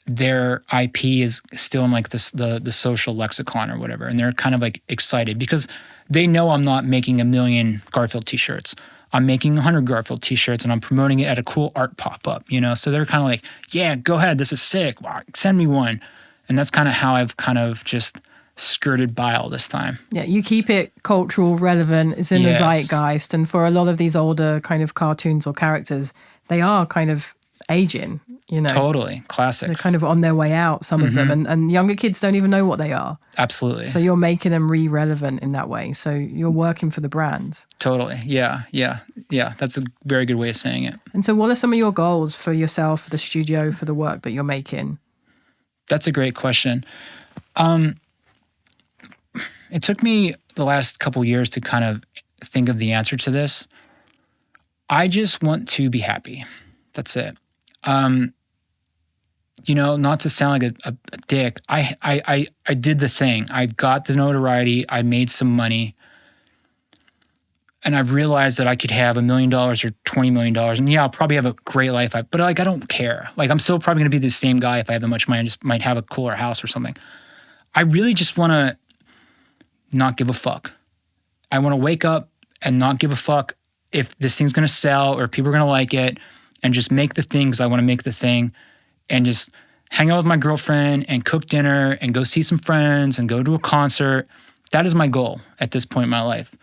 Speaker 5: their IP is still in like the social lexicon or whatever, and they're kind of like excited because they know I'm not making 1 million Garfield t-shirts. I'm making 100 Garfield t-shirts and I'm promoting it at a cool art pop-up, you know? So they're kind of like, yeah, go ahead, this is sick. Wow, send me one. And that's kind of how I've kind of just skirted by all this time. Yeah,
Speaker 1: you keep it cultural, relevant, it's in the zeitgeist. And for a lot of these older kind of cartoons or characters, they are kind of aging, you know.
Speaker 5: Totally, classics.
Speaker 1: They're kind of on their way out, some of them. And younger kids don't even know what they are.
Speaker 5: Absolutely.
Speaker 1: So you're making them re-relevant in that way. So you're working for the brands.
Speaker 5: Totally, yeah. That's a very good way of saying it.
Speaker 1: And so what are some of your goals for yourself, for the studio, for the work that you're making?
Speaker 5: That's a great question. It took me the last couple years to kind of think of the answer to this. I just want to be happy. That's it. You know, not to sound like a dick, I did the thing. I got the notoriety. I made some money. And I've realized that I could have $1 million or $20 million. And yeah, I'll probably have a great life. But like, I don't care. Like, I'm still probably going to be the same guy if I have that much money. I just might have a cooler house or something. I really just want to not give a fuck. I want to wake up and not give a fuck if this thing's going to sell or if people are going to like it, and just make the thing because I want to make the thing, and just hang out with my girlfriend and cook dinner and go see some friends and go to a concert. That is my goal at this point in my life.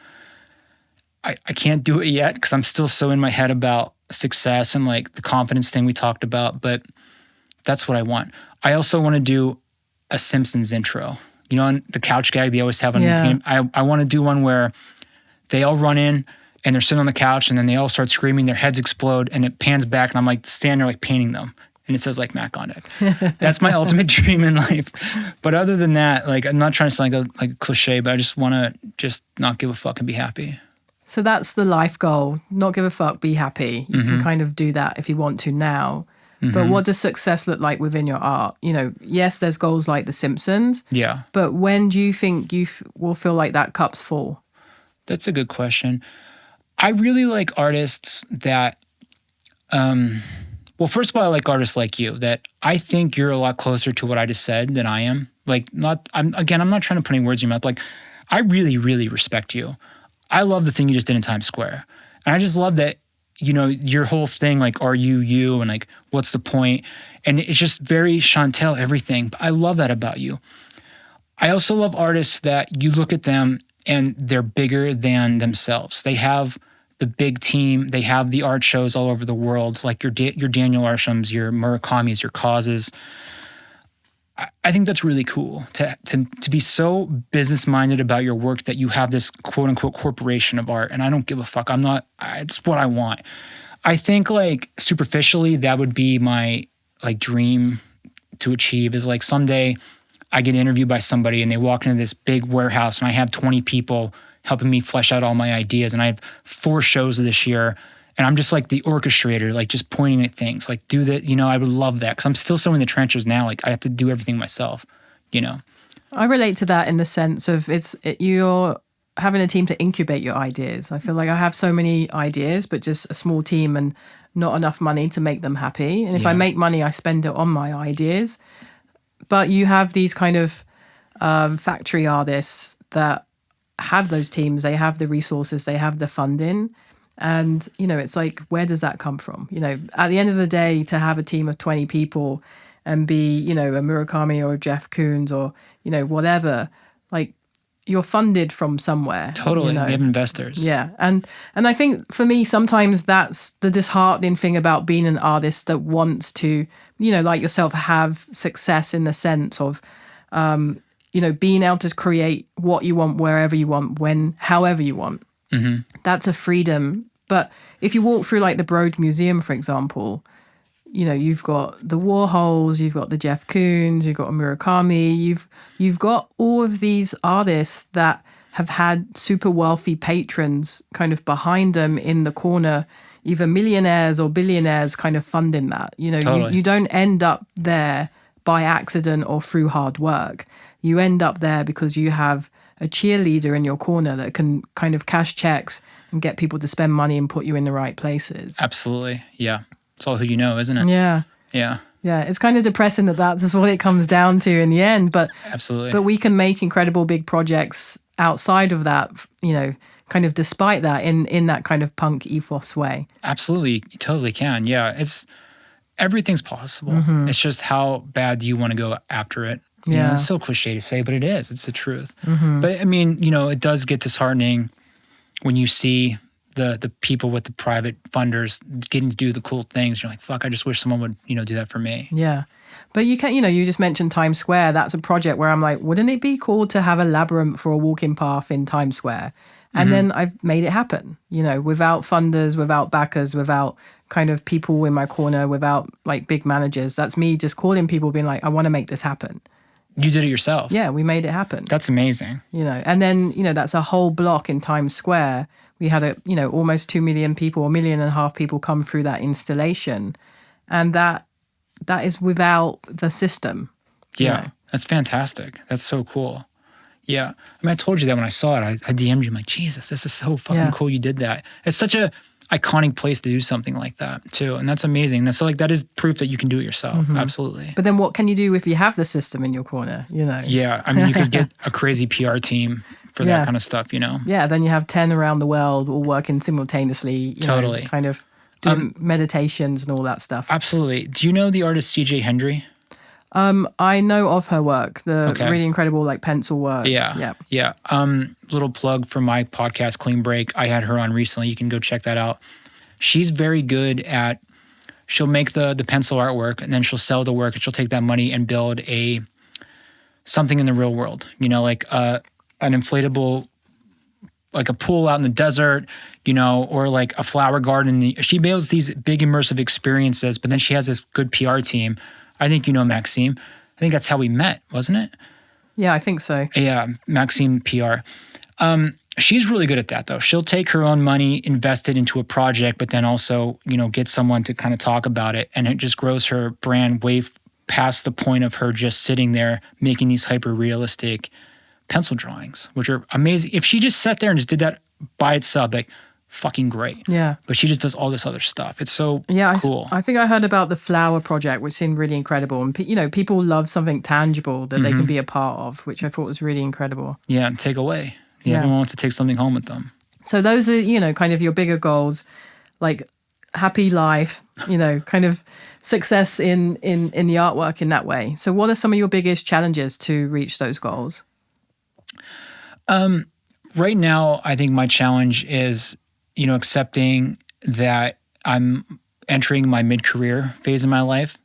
Speaker 5: I can't do it yet because I'm still so in my head about success and like the confidence thing we talked about, but that's what I want. I also want to do a Simpsons intro. You know, on the couch gag they always have on the game. I want to do one where they all run in and they're sitting on the couch and then they all start screaming, their heads explode, and it pans back and I'm like standing there like painting them. And it says like Matt Gondek. That's my ultimate dream in life. But other than that, like I'm not trying to sound like a cliche, but I just want to just not give a fuck and be happy.
Speaker 1: So that's the life goal. Not give a fuck, be happy. You can kind of do that if you want to now. But what does success look like within your art? You know, yes, there's goals like The Simpsons. Yeah. But when do you think you will feel like that cup's full?
Speaker 5: That's a good question. I really like artists that, well, first of all, I like artists like you that I think you're a lot closer to what I just said than I am. Like, I'm not trying to put any words in your mouth. Like, I really, really respect you. I love the thing you just did in Times Square. And I just love that, you know, your whole thing, like, are you, and like, what's the point? And it's just very Shantell everything. I love that about you. I also love artists that you look at them and they're bigger than themselves. They have the big team. They have the art shows all over the world, like your Daniel Arshams, your Murakamis, your Causes. I think that's really cool to be so business-minded about your work that you have this quote-unquote corporation of art, and I don't give a fuck. It's what I want. I think like superficially that would be my like dream to achieve is like someday I get interviewed by somebody and they walk into this big warehouse and I have 20 people helping me flesh out all my ideas, and I have 4 shows this year. And I'm just like the orchestrator, like just pointing at things, like do that. You know, I would love that because I'm still so in the trenches now. Like I have to do everything myself, you know.
Speaker 1: I relate to that in the sense of you're having a team to incubate your ideas. I feel like I have so many ideas, but just a small team and not enough money to make them happy. And if I make money, I spend it on my ideas. But you have these kind of factory artists that have those teams. They have the resources, they have the funding. And, it's like, where does that come from? At the end of the day, to have a team of 20 people and be, a Murakami or a Jeff Koons or, whatever, like, you're funded from somewhere.
Speaker 5: Totally. They have investors.
Speaker 1: Yeah. And I think for me, sometimes that's the disheartening thing about being an artist that wants to, like yourself, have success in the sense of, being able to create what you want, wherever you want, however you want. Mm-hmm. That's a freedom. But if you walk through like the Broad Museum, for example, you've got the Warhols, you've got the Jeff Koons, you've got a Murakami, you've got all of these artists that have had super wealthy patrons kind of behind them in the corner, either millionaires or billionaires kind of funding that.
Speaker 5: Totally.
Speaker 1: You don't end up there by accident or through hard work. You end up there because you have a cheerleader in your corner that can kind of cash checks and get people to spend money and put you in the right places.
Speaker 5: Absolutely. Yeah. It's all who you know, isn't it?
Speaker 1: Yeah.
Speaker 5: Yeah.
Speaker 1: Yeah. It's kind of depressing that's what it comes down to in the end. But
Speaker 5: absolutely.
Speaker 1: But we can make incredible big projects outside of that, kind of despite that in that kind of punk ethos way.
Speaker 5: Absolutely. You totally can. Yeah. Everything's possible. Mm-hmm. It's just how bad do you want to go after it? It's so cliche to say, but it is. It's the truth. Mm-hmm. But I mean, it does get disheartening when you see the people with the private funders getting to do the cool things. You're like, fuck, I just wish someone would, do that for me.
Speaker 1: Yeah. But you can, you just mentioned Times Square. That's a project where I'm like, wouldn't it be cool to have a labyrinth for a walking path in Times Square? And then I've made it happen, without funders, without backers, without kind of people in my corner, without like big managers. That's me just calling people being like, I want to make this happen.
Speaker 5: You did it yourself.
Speaker 1: Yeah, we made it happen.
Speaker 5: That's amazing.
Speaker 1: And then, that's a whole block in Times Square. We had almost 2 million people, 1.5 million people come through that installation. And that is without the system.
Speaker 5: Yeah, that's fantastic. That's so cool. Yeah. I mean, I told you that when I saw it. I DM'd you. I'm like, Jesus, this is so fucking cool you did that. It's such a iconic place to do something like that too, and that's amazing. So like that is proof that you can do it yourself. Mm-hmm. Absolutely.
Speaker 1: But then what can you do if you have the system in your corner?
Speaker 5: Yeah, I mean you could get a crazy PR team for that kind of stuff.
Speaker 1: Yeah, then you have 10 around the world all working simultaneously.
Speaker 5: Totally.
Speaker 1: Kind of doing meditations and all that stuff.
Speaker 5: Absolutely. Do you know the artist C.J. Hendry?
Speaker 1: I know of her work, the really incredible like pencil work.
Speaker 5: Yeah. Little plug for my podcast, Clean Break. I had her on recently. You can go check that out. She's very good at, she'll make the pencil artwork and then she'll sell the work and she'll take that money and build something in the real world. Like an inflatable, like a pool out in the desert, or like a flower garden. She builds these big immersive experiences, but then she has this good PR team. I think Maxime. I think that's how we met, wasn't it?
Speaker 1: Yeah, I think so.
Speaker 5: Yeah, Maxime PR. She's really good at that, though. She'll take her own money, invest it into a project, but then also, get someone to kind of talk about it. And it just grows her brand way past the point of her just sitting there making these hyper-realistic pencil drawings, which are amazing. If she just sat there and just did that by itself, like, fucking great.
Speaker 1: Yeah.
Speaker 5: But she just does all this other stuff. It's so cool.
Speaker 1: I think I heard about the flower project, which seemed really incredible. And, people love something tangible that they can be a part of, which I thought was really incredible.
Speaker 5: Yeah, and take away. Everyone wants to take something home with them.
Speaker 1: So those are, kind of your bigger goals, like happy life, kind of success in the artwork in that way. So what are some of your biggest challenges to reach those goals?
Speaker 5: Right now, I think my challenge is accepting that I'm entering my mid-career phase in my life.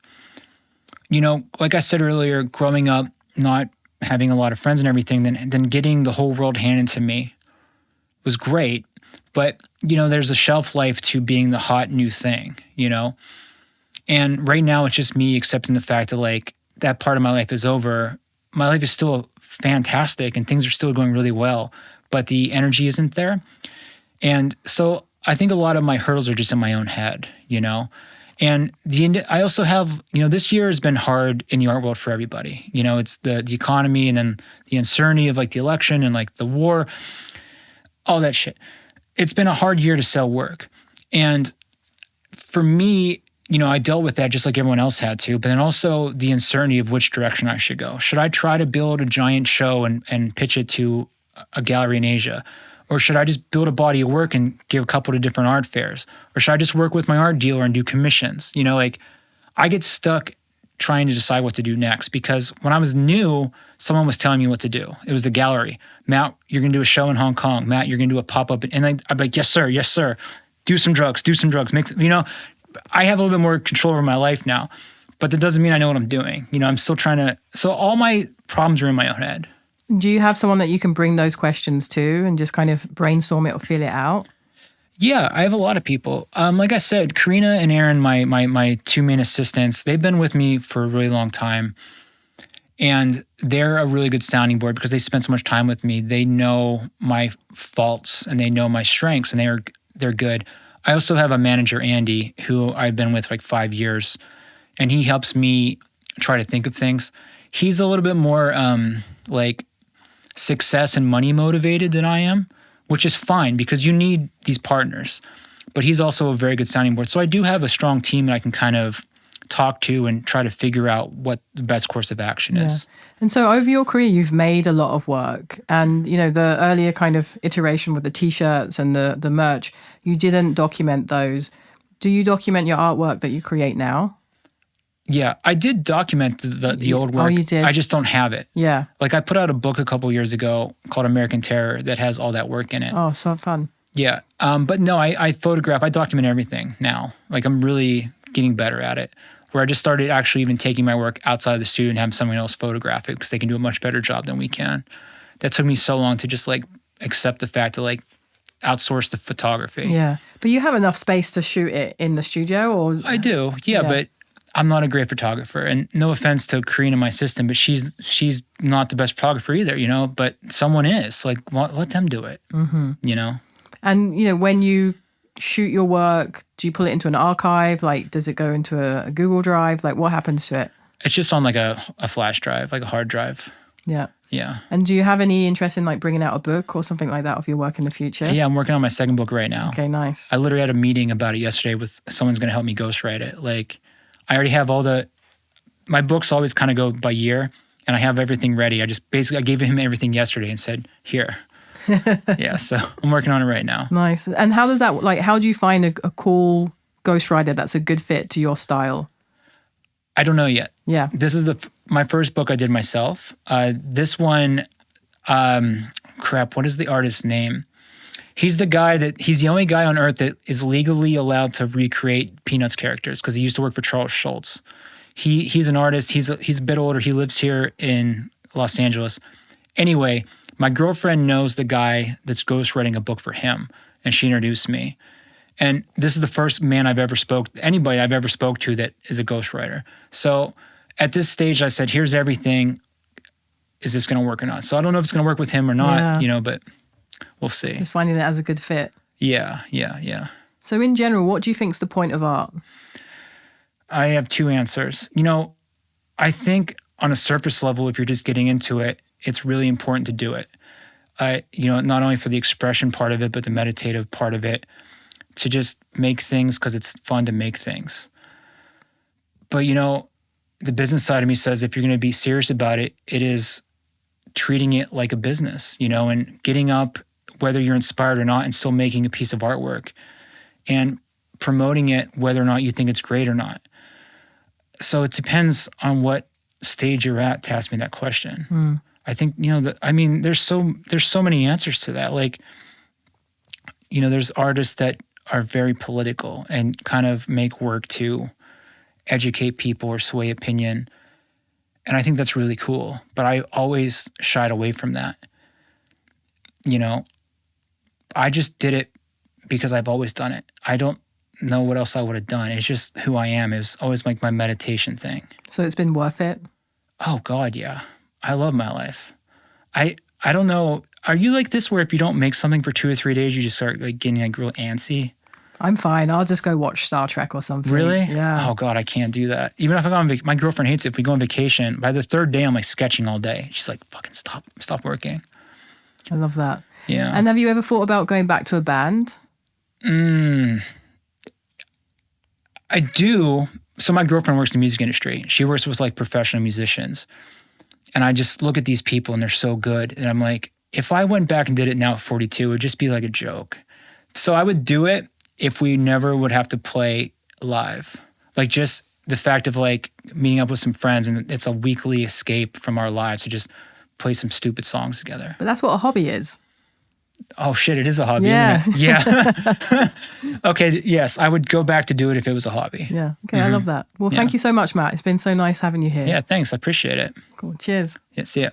Speaker 5: Like I said earlier, growing up, not having a lot of friends and everything, then getting the whole world handed to me was great. But, there's a shelf life to being the hot new thing, And right now it's just me accepting the fact that like that part of my life is over. My life is still fantastic and things are still going really well, but the energy isn't there. And so I think a lot of my hurdles are just in my own head, And I also have, this year has been hard in the art world for everybody. It's the economy and then the uncertainty of like the election and like the war. all that shit. It's been a hard year to sell work. And for me, I dealt with that just like everyone else had to, but then also the uncertainty of which direction I should go. Should I try to build a giant show and pitch it to a gallery in Asia? Or should I just build a body of work and give a couple of different art fairs? Or should I just work with my art dealer and do commissions? I get stuck trying to decide what to do next, because when I was new, someone was telling me what to do. It was the gallery. Matt, you're going to do a show in Hong Kong. Matt, you're going to do a pop-up. And I'd be like, yes, sir. Do some drugs. I have a little bit more control over my life now, but that doesn't mean I know what I'm doing. I'm still trying to, so all my problems are in my own head.
Speaker 1: Do you have someone that you can bring those questions to and just kind of brainstorm it or feel it out?
Speaker 5: Yeah, I have a lot of people. Like I said, Karina and Aaron, my two main assistants, they've been with me for a really long time. And they're a really good sounding board because they spend so much time with me. They know my faults and they know my strengths, and they're good. I also have a manager, Andy, who I've been with like 5 years, and he helps me try to think of things. He's a little bit more like success and money motivated than I am, which is fine because you need these partners. But he's also a very good sounding board. So I do have a strong team that I can kind of talk to and try to figure out what the best course of action is.
Speaker 1: And so over your career, you've made a lot of work. And, the earlier kind of iteration with the T-shirts and the merch, you didn't document those. Do you document your artwork that you create now? Yeah,
Speaker 5: I did document the old work.
Speaker 1: Oh, you did?
Speaker 5: I just don't have it.
Speaker 1: Yeah.
Speaker 5: Like I put out a book a couple years ago called American Terror that has all that work in it.
Speaker 1: Oh, so fun.
Speaker 5: Yeah. But no, I document everything now. Like I'm really getting better at it, where I just started actually even taking my work outside of the studio and having someone else photograph it because they can do a much better job than we can. That took me so long to just like accept the fact to like outsource the photography.
Speaker 1: Yeah. But you have enough space to shoot it in the studio or?
Speaker 5: I do. Yeah. But I'm not a great photographer, and no offense to Karina, my assistant, but she's not the best photographer either, but someone is. Like, let them do it, And, when you shoot your work, do you pull it into an archive? Like, does it go into a Google Drive? Like, what happens to it? It's just on like a flash drive, like a hard drive.
Speaker 1: Yeah.
Speaker 5: Yeah.
Speaker 1: And do you have any interest in like bringing out a book or something like that of your work in the future?
Speaker 5: Yeah, I'm working on my second book right now.
Speaker 1: Okay, nice.
Speaker 5: I literally had a meeting about it yesterday with someone's going to help me ghostwrite it. Like, I already have my books always kind of go by year, and I have everything ready. I gave him everything yesterday and said, here. Yeah, so I'm working on it right now.
Speaker 1: Nice. And how does that, how do you find a cool ghostwriter that's a good fit to your style?
Speaker 5: I don't know yet.
Speaker 1: Yeah.
Speaker 5: This is my first book I did myself. This one, what is the artist's name? He's the only guy on earth that is legally allowed to recreate Peanuts characters because he used to work for Charles Schultz. He's an artist. He's a bit older. He lives here in Los Angeles. Anyway, my girlfriend knows the guy that's ghostwriting a book for him, and she introduced me. And this is the first anybody I've ever spoke to that is a ghostwriter. So at this stage, I said, here's everything. Is this going to work or not? So I don't know if it's going to work with him or not, but we'll see.
Speaker 1: Just finding that as a good fit.
Speaker 5: Yeah.
Speaker 1: So in general, what do you think's the point of art?
Speaker 5: I have two answers. I think on a surface level, if you're just getting into it, it's really important to do it. Not only for the expression part of it, but the meditative part of it, to just make things because it's fun to make things. But, the business side of me says if you're going to be serious about it, it is treating it like a business, and getting up, whether you're inspired or not, and still making a piece of artwork and promoting it, whether or not you think it's great or not. So it depends on what stage you're at to ask me that question. I think, there's so many answers to that. Like, there's artists that are very political and kind of make work to educate people or sway opinion. And I think that's really cool. But I always shied away from that. I just did it because I've always done it. I don't know what else I would have done. It's just who I am. It was always like my meditation thing.
Speaker 1: So it's been worth it?
Speaker 5: Oh, God, yeah. I love my life. I don't know. Are you like this where if you don't make something for 2 or 3 days, you just start like getting like real antsy?
Speaker 1: I'm fine. I'll just go watch Star Trek or something.
Speaker 5: Really?
Speaker 1: Yeah.
Speaker 5: Oh, God, I can't do that. Even if I go on my girlfriend hates it. If we go on vacation, by the third day, I'm like sketching all day. She's like, fucking stop working.
Speaker 1: I love that.
Speaker 5: Yeah.
Speaker 1: And have you ever thought about going back to a band?
Speaker 5: I do. So my girlfriend works in the music industry. She works with like professional musicians. And I just look at these people and they're so good. And I'm like, if I went back and did it now at 42, it would just be like a joke. So I would do it if we never would have to play live. Like just the fact of like meeting up with some friends and it's a weekly escape from our lives to just play some stupid songs together.
Speaker 1: But that's what a hobby is.
Speaker 5: Oh shit, it is a hobby,
Speaker 1: Yeah.
Speaker 5: isn't it? Yeah. Okay, yes, I would go back to do it if it was a hobby.
Speaker 1: Yeah. Okay, I love that. Well, thank you so much, Matt. It's been so nice having you here.
Speaker 5: Yeah, thanks. I appreciate it.
Speaker 1: Cool. Cheers.
Speaker 5: Yeah, see ya.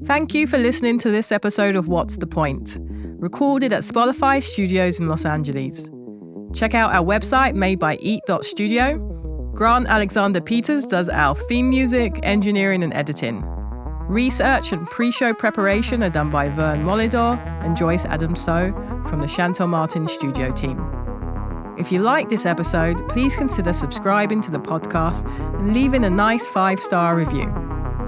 Speaker 1: Thank you for listening to this episode of What's the Point? Recorded at Spotify Studios in Los Angeles. Check out our website made by eat.studio. Grant Alexander Peters does our theme music, engineering and editing. Research and pre-show preparation are done by Vern Molidor and Joyce Adams-So from the Shantell Martin studio team. If you like this episode, please consider subscribing to the podcast and leaving a nice 5-star review.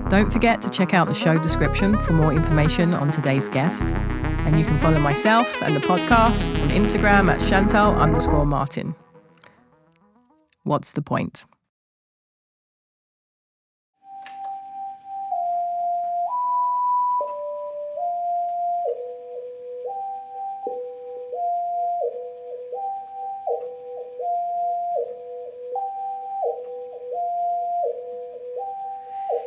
Speaker 1: Don't forget to check out the show description for more information on today's guest. And you can follow myself and the podcast on Instagram at Shantell_Martin. What's the point?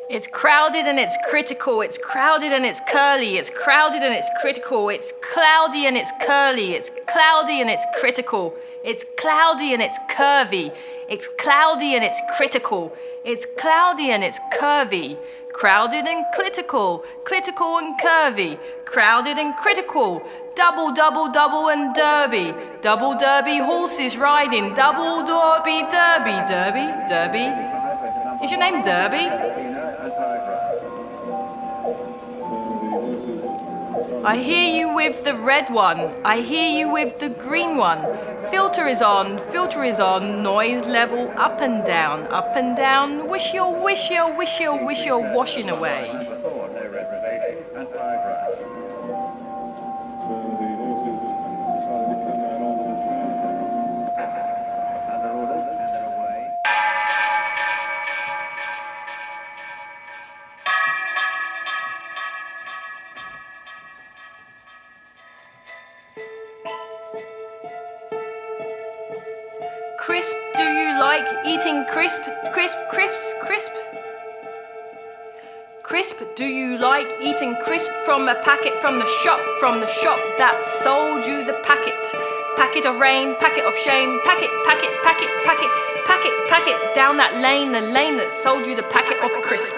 Speaker 1: It's crowded and it's critical, it's crowded and it's curly, it's crowded and it's critical, it's cloudy and it's curly, it's cloudy and it's critical, it's cloudy and it's curvy, it's cloudy and it's critical, it's cloudy and it's curvy, crowded and critical, critical and curvy, crowded and critical, double, double, double and derby, double derby horses riding, double derby, derby, derby, derby. Is your name Derby? I hear you with the red one, I hear you with the green one. Filter is on, noise level up and down. Wish you're washing away. Crisp, do you like eating crisp? Crisp, do you like eating crisp from a packet from the shop that sold you the packet? Packet of rain, packet of shame, packet, down that lane, the lane that sold you the packet of crisp.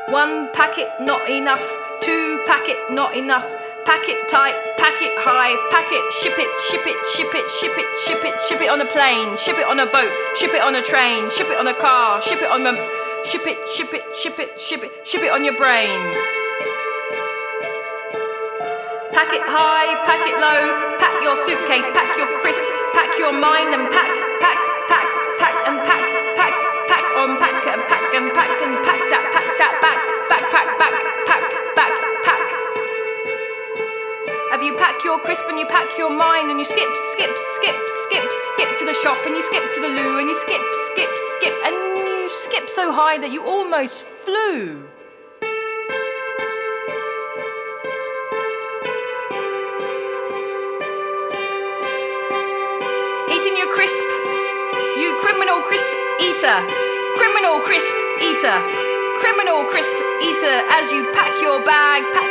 Speaker 1: One packet, not enough. Two packet, not enough. Packet tight, packet high, packet, ship it on a plane, ship it on a boat, ship it on a train, ship it on a car, ship it on your brain. Packet high, packet low, pack your suitcase, pack your crisp, pack your mind and pack Have you packed your crisp and you pack your mind and you skip to the shop and you skip to the loo and you skip and you skip so high that you almost flew. Eating your crisp, you criminal crisp eater, criminal crisp eater, criminal crisp eater as you pack your bag, pack